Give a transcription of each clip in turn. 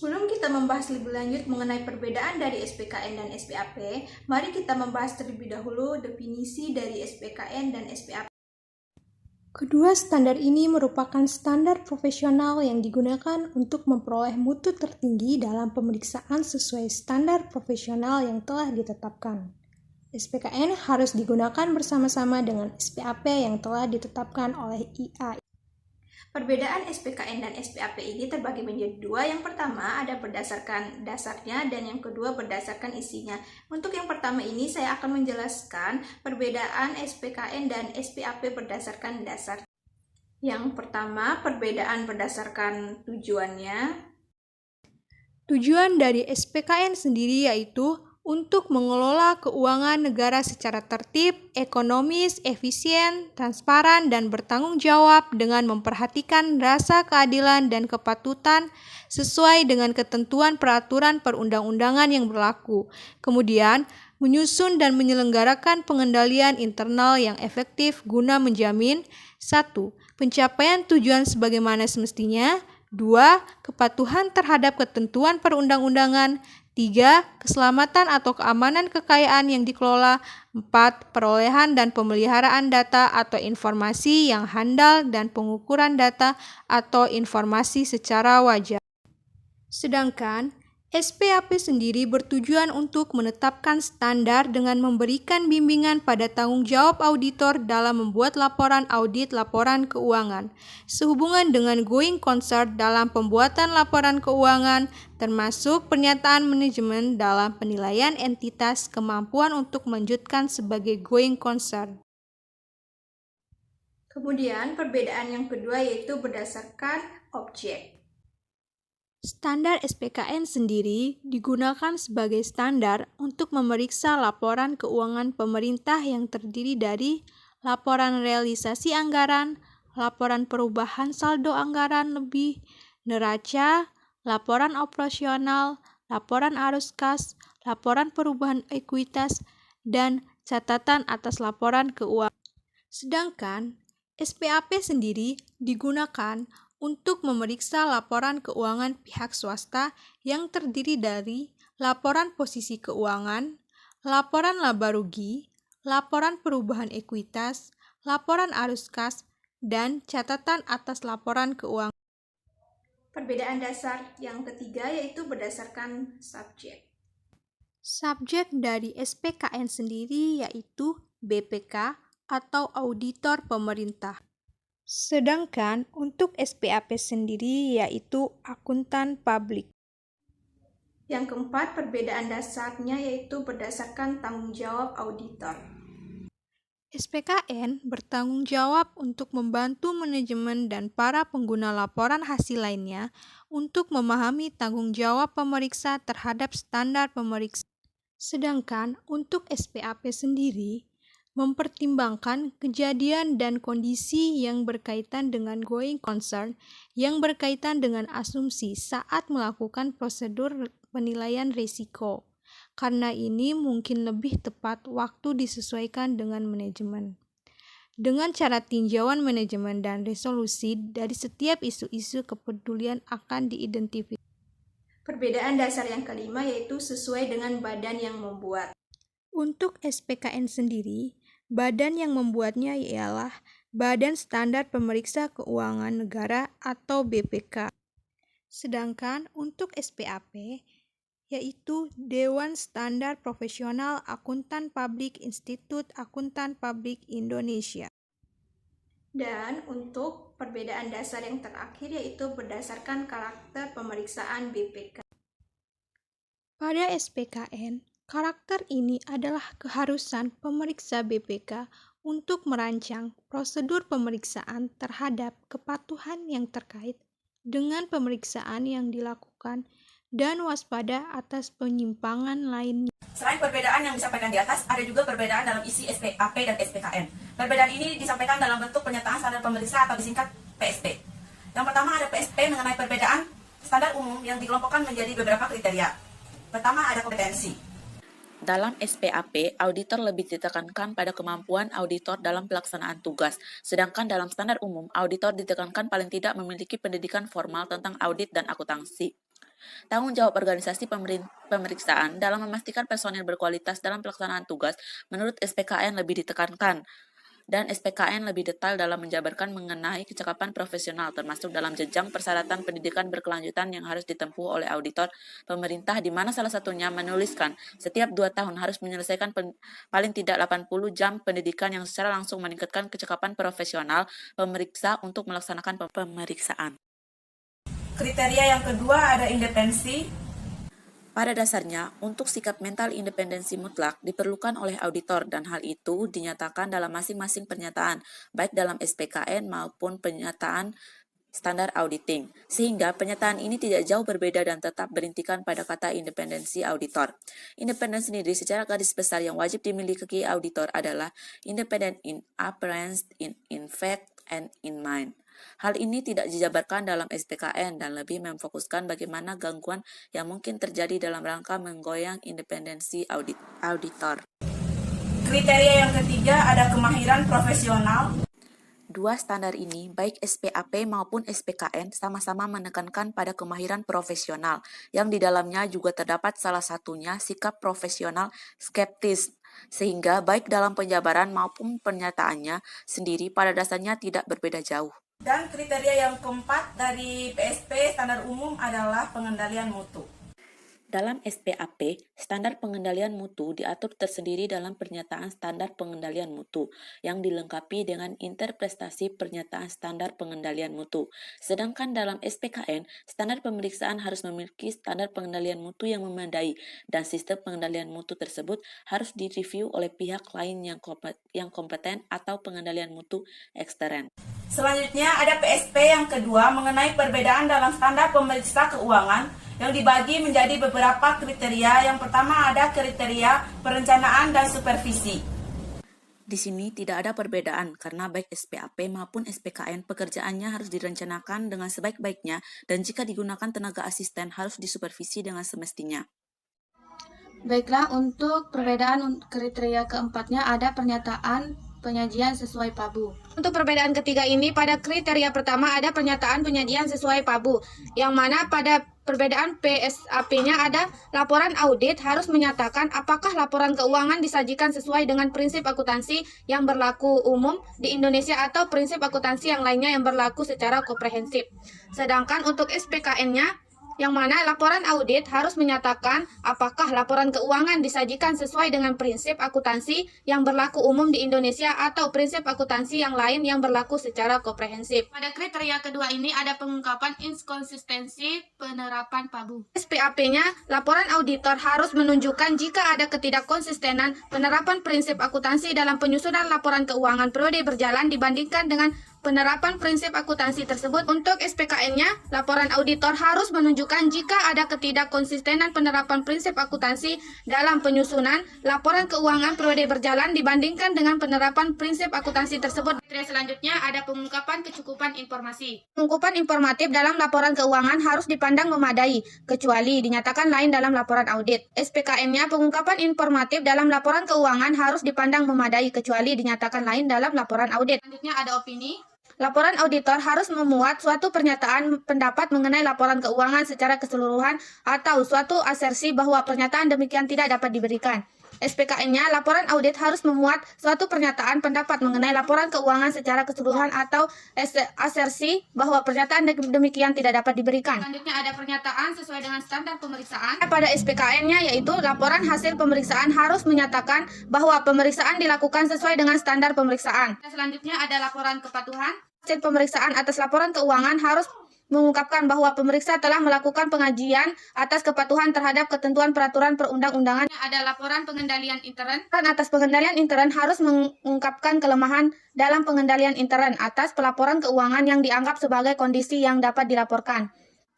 Sebelum kita membahas lebih lanjut mengenai perbedaan dari SPKN dan SPAP, mari kita membahas terlebih dahulu definisi dari SPKN dan SPAP. Kedua standar ini merupakan standar profesional yang digunakan untuk memperoleh mutu tertinggi dalam pemeriksaan sesuai standar profesional yang telah ditetapkan. SPKN harus digunakan bersama-sama dengan SPAP yang telah ditetapkan oleh IA. Perbedaan SPKN dan SPAP ini terbagi menjadi dua. Yang pertama ada berdasarkan dasarnya dan yang kedua berdasarkan isinya. Untuk yang pertama ini saya akan menjelaskan perbedaan SPKN dan SPAP berdasarkan dasar. Yang pertama, perbedaan berdasarkan tujuannya. Tujuan dari SPKN sendiri yaitu untuk mengelola keuangan negara secara tertib, ekonomis, efisien, transparan, dan bertanggung jawab dengan memperhatikan rasa keadilan dan kepatutan sesuai dengan ketentuan peraturan perundang-undangan yang berlaku. Kemudian, menyusun dan menyelenggarakan pengendalian internal yang efektif guna menjamin 1. Pencapaian tujuan sebagaimana semestinya. 2. Kepatuhan terhadap ketentuan perundang-undangan. 3. Keselamatan atau keamanan kekayaan yang dikelola. 4. Perolehan dan pemeliharaan data atau informasi yang handal dan pengukuran data atau informasi secara wajar. Sedangkan SPAP sendiri bertujuan untuk menetapkan standar dengan memberikan bimbingan pada tanggung jawab auditor dalam membuat laporan audit laporan keuangan, sehubungan dengan going concern dalam pembuatan laporan keuangan, termasuk pernyataan manajemen dalam penilaian entitas kemampuan untuk melanjutkan sebagai going concern. Kemudian perbedaan yang kedua yaitu berdasarkan objek. Standar SPKN sendiri digunakan sebagai standar untuk memeriksa laporan keuangan pemerintah yang terdiri dari laporan realisasi anggaran, laporan perubahan saldo anggaran lebih, neraca, laporan operasional, laporan arus kas, laporan perubahan ekuitas, dan catatan atas laporan keuangan. Sedangkan SPAP sendiri digunakan untuk memeriksa laporan keuangan pihak swasta yang terdiri dari laporan posisi keuangan, laporan laba rugi, laporan perubahan ekuitas, laporan arus kas, dan catatan atas laporan keuangan. Perbedaan dasar yang ketiga yaitu berdasarkan subjek. Subjek dari SPKN sendiri yaitu BPK atau auditor pemerintah. Sedangkan untuk SPAP sendiri yaitu akuntan publik. Yang keempat, perbedaan dasarnya yaitu berdasarkan tanggung jawab auditor. SPKN bertanggung jawab untuk membantu manajemen dan para pengguna laporan hasil lainnya untuk memahami tanggung jawab pemeriksa terhadap standar pemeriksa. Sedangkan untuk SPAP sendiri mempertimbangkan kejadian dan kondisi yang berkaitan dengan going concern yang berkaitan dengan asumsi saat melakukan prosedur penilaian risiko. Karena ini mungkin lebih tepat waktu disesuaikan dengan manajemen. Dengan cara tinjauan manajemen dan resolusi dari setiap isu-isu kepedulian akan diidentifikasi. Perbedaan dasar yang kelima yaitu sesuai dengan badan yang membuat. Untuk SPKN sendiri, badan yang membuatnya ialah Badan Standar Pemeriksa Keuangan Negara atau BPK. Sedangkan untuk SPAP, yaitu Dewan Standar Profesional Akuntan Publik Institut Akuntan Publik Indonesia. Dan untuk perbedaan dasar yang terakhir yaitu berdasarkan karakter pemeriksaan BPK. Pada SPKN, karakter ini adalah keharusan pemeriksa BPK untuk merancang prosedur pemeriksaan terhadap kepatuhan yang terkait dengan pemeriksaan yang dilakukan dan waspada atas penyimpangan lainnya. Selain perbedaan yang disampaikan di atas, ada juga perbedaan dalam isi SPAP dan SPKN. Perbedaan ini disampaikan dalam bentuk pernyataan standar pemeriksa atau disingkat PSP. Yang pertama ada PSP mengenai perbedaan standar umum yang dikelompokkan menjadi beberapa kriteria. Pertama ada kompetensi. Dalam SPAP, auditor lebih ditekankan pada kemampuan auditor dalam pelaksanaan tugas, sedangkan dalam standar umum, auditor ditekankan paling tidak memiliki pendidikan formal tentang audit dan akuntansi. Tanggung jawab organisasi pemeriksaan dalam memastikan personil berkualitas dalam pelaksanaan tugas menurut SPKN lebih ditekankan, dan SPKN lebih detail dalam menjabarkan mengenai kecakapan profesional, termasuk dalam jenjang persyaratan pendidikan berkelanjutan yang harus ditempuh oleh auditor pemerintah, di mana salah satunya menuliskan setiap 2 tahun harus menyelesaikan paling tidak 80 jam pendidikan yang secara langsung meningkatkan kecakapan profesional pemeriksa untuk melaksanakan pemeriksaan. Kriteria yang kedua ada independensi. Pada dasarnya, untuk sikap mental independensi mutlak diperlukan oleh auditor dan hal itu dinyatakan dalam masing-masing pernyataan, baik dalam SPKN maupun pernyataan standar auditing, sehingga pernyataan ini tidak jauh berbeda dan tetap berintikan pada kata independensi auditor. Independen sendiri secara garis besar yang wajib dimiliki auditor adalah independent in appearance, in fact, and in mind. Hal ini tidak dijabarkan dalam SPKN dan lebih memfokuskan bagaimana gangguan yang mungkin terjadi dalam rangka menggoyang independensi auditor. Kriteria yang ketiga ada kemahiran profesional. Dua standar ini, baik SPAP maupun SPKN, sama-sama menekankan pada kemahiran profesional, yang di dalamnya juga terdapat salah satunya sikap profesional skeptis, sehingga baik dalam penjabaran maupun pernyataannya sendiri pada dasarnya tidak berbeda jauh. Dan kriteria yang keempat dari PSP standar umum adalah pengendalian mutu. Dalam SPAP, standar pengendalian mutu diatur tersendiri dalam pernyataan standar pengendalian mutu yang dilengkapi dengan interpretasi pernyataan standar pengendalian mutu. Sedangkan dalam SPKN, standar pemeriksaan harus memiliki standar pengendalian mutu yang memadai dan sistem pengendalian mutu tersebut harus direview oleh pihak lain yang kompeten atau pengendalian mutu ekstern. Selanjutnya ada PSP yang kedua mengenai perbedaan dalam standar pemeriksa keuangan yang dibagi menjadi beberapa kriteria. Yang pertama ada kriteria perencanaan dan supervisi. Di sini tidak ada perbedaan karena baik SPAP maupun SPKN pekerjaannya harus direncanakan dengan sebaik-baiknya dan jika digunakan tenaga asisten harus disupervisi dengan semestinya. Baiklah, untuk perbedaan kriteria keempatnya ada pernyataan penyajian sesuai PABU. Untuk perbedaan ketiga ini, pada kriteria pertama ada pernyataan penyajian sesuai PABU, yang mana pada perbedaan PSAP-nya ada laporan audit harus menyatakan apakah laporan keuangan disajikan sesuai dengan prinsip akuntansi yang berlaku umum di Indonesia atau prinsip akuntansi yang lainnya yang berlaku secara komprehensif. Sedangkan untuk SPKN-nya, yang mana laporan audit harus menyatakan apakah laporan keuangan disajikan sesuai dengan prinsip akuntansi yang berlaku umum di Indonesia atau prinsip akuntansi yang lain yang berlaku secara komprehensif. Pada kriteria kedua ini ada pengungkapan inkonsistensi penerapan PABU. SPAP-nya, laporan auditor harus menunjukkan jika ada ketidakkonsistenan penerapan prinsip akuntansi dalam penyusunan laporan keuangan periode berjalan dibandingkan dengan penerapan prinsip akuntansi tersebut. Untuk SPKN-nya, laporan auditor harus menunjukkan jika ada ketidakkonsistenan penerapan prinsip akuntansi dalam penyusunan laporan keuangan periode berjalan dibandingkan dengan penerapan prinsip akuntansi tersebut. Kriteria selanjutnya ada pengungkapan kecukupan informasi. Pengungkapan informatif dalam laporan keuangan harus dipandang memadai, kecuali dinyatakan lain dalam laporan audit. SPKN-nya, pengungkapan informatif dalam laporan keuangan harus dipandang memadai, kecuali dinyatakan lain dalam laporan audit. Selanjutnya ada opini. Laporan auditor harus memuat suatu pernyataan pendapat mengenai laporan keuangan secara keseluruhan atau suatu asersi bahwa pernyataan demikian tidak dapat diberikan. SPKN-nya, laporan audit harus memuat suatu pernyataan pendapat mengenai laporan keuangan secara keseluruhan atau asersi bahwa pernyataan demikian tidak dapat diberikan. Selanjutnya ada pernyataan sesuai dengan standar pemeriksaan. Pada SPKN-nya, yaitu laporan hasil pemeriksaan harus menyatakan bahwa pemeriksaan dilakukan sesuai dengan standar pemeriksaan. Selanjutnya ada laporan kepatuhan. Hasil pemeriksaan atas laporan keuangan harus mengungkapkan bahwa pemeriksa telah melakukan pengajian atas kepatuhan terhadap ketentuan peraturan perundang-undangan. Ada laporan pengendalian intern. Atas pengendalian intern harus mengungkapkan kelemahan dalam pengendalian intern atas pelaporan keuangan yang dianggap sebagai kondisi yang dapat dilaporkan.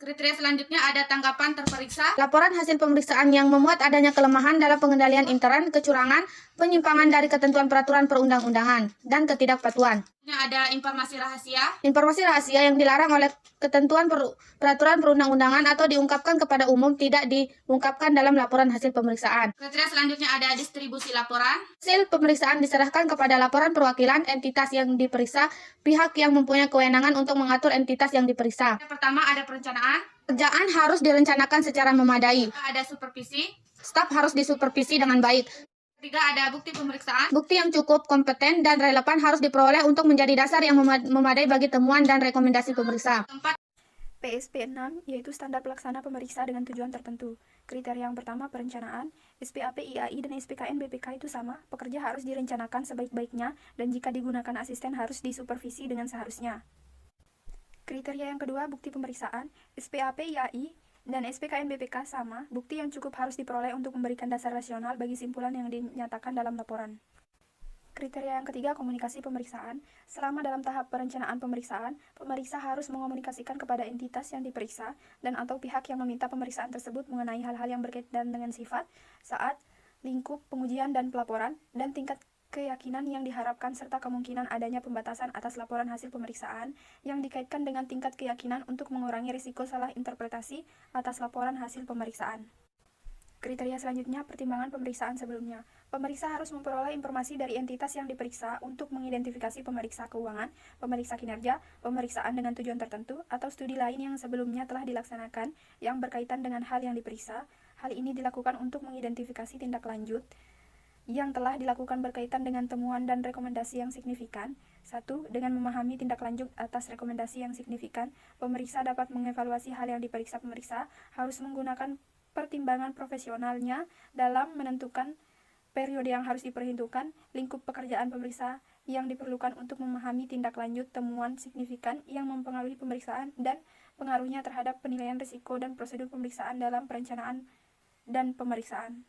Kriteria selanjutnya ada tanggapan terperiksa. Laporan hasil pemeriksaan yang memuat adanya kelemahan dalam pengendalian intern, kecurangan, penyimpangan dari ketentuan peraturan perundang-undangan, dan ketidakpatuhan. Ada informasi rahasia. Informasi rahasia yang dilarang oleh ketentuan peraturan perundang-undangan atau diungkapkan kepada umum tidak diungkapkan dalam laporan hasil pemeriksaan. Kriteria selanjutnya ada distribusi laporan. Hasil pemeriksaan diserahkan kepada laporan perwakilan entitas yang diperiksa, pihak yang mempunyai kewenangan untuk mengatur entitas yang diperiksa. Yang pertama ada perencanaan. Kerjaan harus direncanakan secara memadai. Ada supervisi. Staf harus disupervisi dengan baik. Ketiga ada bukti pemeriksaan. Bukti yang cukup, kompeten, dan relevan harus diperoleh untuk menjadi dasar yang memadai bagi temuan dan rekomendasi pemeriksa. Keempat, PSP 6 yaitu standar pelaksana pemeriksa dengan tujuan tertentu. Kriteria yang pertama perencanaan. SPAP, IAI, dan SPKN BPK itu sama. Pekerja harus direncanakan sebaik-baiknya dan jika digunakan asisten harus disupervisi dengan seharusnya. Kriteria yang kedua bukti pemeriksaan. SPAP, IAI, dan SPKN BPK sama. Bukti yang cukup harus diperoleh untuk memberikan dasar rasional bagi simpulan yang dinyatakan dalam laporan. Kriteria yang ketiga, komunikasi pemeriksaan. Selama dalam tahap perencanaan pemeriksaan, pemeriksa harus mengomunikasikan kepada entitas yang diperiksa dan atau pihak yang meminta pemeriksaan tersebut mengenai hal-hal yang berkaitan dengan sifat, saat, lingkup, pengujian, dan pelaporan, dan tingkat keyakinan yang diharapkan serta kemungkinan adanya pembatasan atas laporan hasil pemeriksaan yang dikaitkan dengan tingkat keyakinan untuk mengurangi risiko salah interpretasi atas laporan hasil pemeriksaan. Kriteria selanjutnya, pertimbangan pemeriksaan sebelumnya. Pemeriksa harus memperoleh informasi dari entitas yang diperiksa untuk mengidentifikasi pemeriksa keuangan, pemeriksa kinerja, pemeriksaan dengan tujuan tertentu, atau studi lain yang sebelumnya telah dilaksanakan yang berkaitan dengan hal yang diperiksa. Hal ini dilakukan untuk mengidentifikasi tindak lanjut yang telah dilakukan berkaitan dengan temuan dan rekomendasi yang signifikan. 1. Dengan memahami tindak lanjut atas rekomendasi yang signifikan, pemeriksa dapat mengevaluasi hal yang diperiksa. Pemeriksa harus menggunakan pertimbangan profesionalnya dalam menentukan periode yang harus diperhitungkan, lingkup pekerjaan pemeriksa yang diperlukan untuk memahami tindak lanjut temuan signifikan yang mempengaruhi pemeriksaan, dan pengaruhnya terhadap penilaian risiko dan prosedur pemeriksaan dalam perencanaan dan pemeriksaan.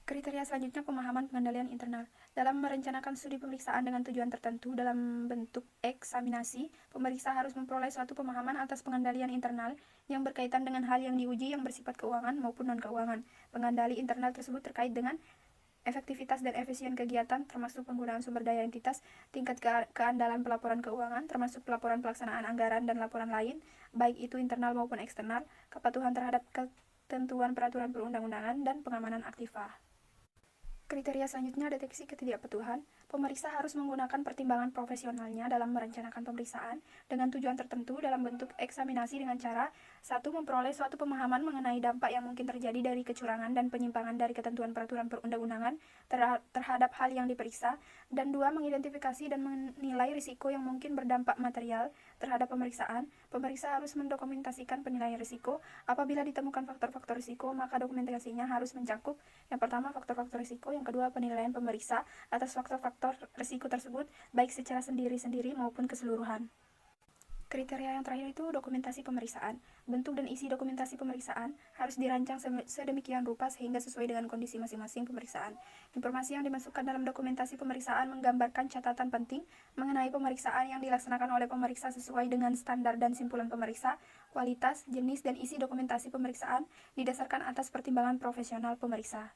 Kriteria selanjutnya, pemahaman pengendalian internal. Dalam merencanakan studi pemeriksaan dengan tujuan tertentu dalam bentuk eksaminasi, pemeriksa harus memperoleh suatu pemahaman atas pengendalian internal yang berkaitan dengan hal yang diuji yang bersifat keuangan maupun non-keuangan. Pengendali internal tersebut terkait dengan efektivitas dan efisien kegiatan, termasuk penggunaan sumber daya entitas, tingkat keandalan pelaporan keuangan, termasuk pelaporan pelaksanaan anggaran dan laporan lain, baik itu internal maupun eksternal, kepatuhan terhadap ketentuan peraturan perundang-undangan, dan pengamanan aktiva. Kriteria selanjutnya, deteksi ketidakpatuhan. Pemeriksa harus menggunakan pertimbangan profesionalnya dalam merencanakan pemeriksaan dengan tujuan tertentu dalam bentuk eksaminasi dengan cara 1. Memperoleh suatu pemahaman mengenai dampak yang mungkin terjadi dari kecurangan dan penyimpangan dari ketentuan peraturan perundang-undangan terhadap hal yang diperiksa, dan 2. Mengidentifikasi dan menilai risiko yang mungkin berdampak material terhadap pemeriksaan. Pemeriksa harus mendokumentasikan penilaian risiko. Apabila ditemukan faktor-faktor risiko, maka dokumentasinya harus mencakup yang pertama, faktor-faktor risiko, yang kedua, penilaian pemeriksa atas faktor-faktor risiko tersebut, baik secara sendiri-sendiri maupun keseluruhan. Kriteria yang terakhir itu dokumentasi pemeriksaan. Bentuk dan isi dokumentasi pemeriksaan harus dirancang sedemikian rupa sehingga sesuai dengan kondisi masing-masing pemeriksaan. Informasi yang dimasukkan dalam dokumentasi pemeriksaan menggambarkan catatan penting mengenai pemeriksaan yang dilaksanakan oleh pemeriksa sesuai dengan standar dan simpulan pemeriksa, kualitas, jenis, dan isi dokumentasi pemeriksaan didasarkan atas pertimbangan profesional pemeriksa.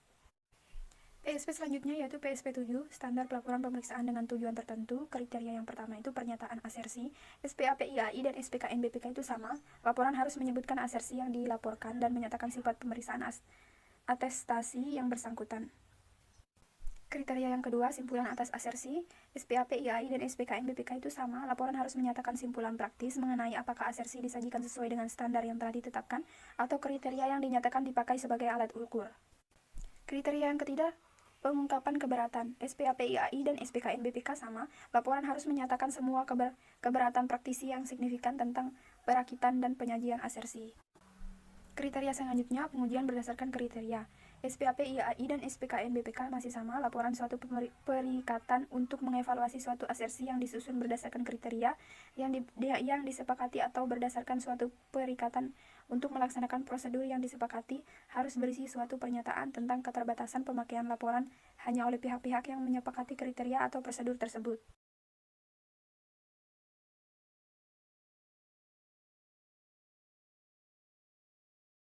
PSP selanjutnya yaitu PSP 7, standar pelaporan pemeriksaan dengan tujuan tertentu. Kriteria yang pertama itu pernyataan asersi. SPAP, IAI, dan SPKN BPK itu sama. Laporan harus menyebutkan asersi yang dilaporkan dan menyatakan sifat pemeriksaan atestasi yang bersangkutan. Kriteria yang kedua, simpulan atas asersi. SPAP, IAI, dan SPKN BPK itu sama. Laporan harus menyatakan simpulan praktis mengenai apakah asersi disajikan sesuai dengan standar yang telah ditetapkan atau kriteria yang dinyatakan dipakai sebagai alat ukur. Kriteria yang ketiga, pengungkapan keberatan. SPAP, IAI, dan SPKN BPK sama. Laporan harus menyatakan semua keberatan praktisi yang signifikan tentang perakitan dan penyajian asersi. Kriteria selanjutnya, pengujian berdasarkan kriteria. SPAP, IAI, dan SPKN BPK masih sama. Laporan suatu perikatan untuk mengevaluasi suatu asersi yang disusun berdasarkan kriteria yang disepakati atau berdasarkan suatu perikatan untuk melaksanakan prosedur yang disepakati harus berisi suatu pernyataan tentang keterbatasan pemakaian laporan hanya oleh pihak-pihak yang menyepakati kriteria atau prosedur tersebut.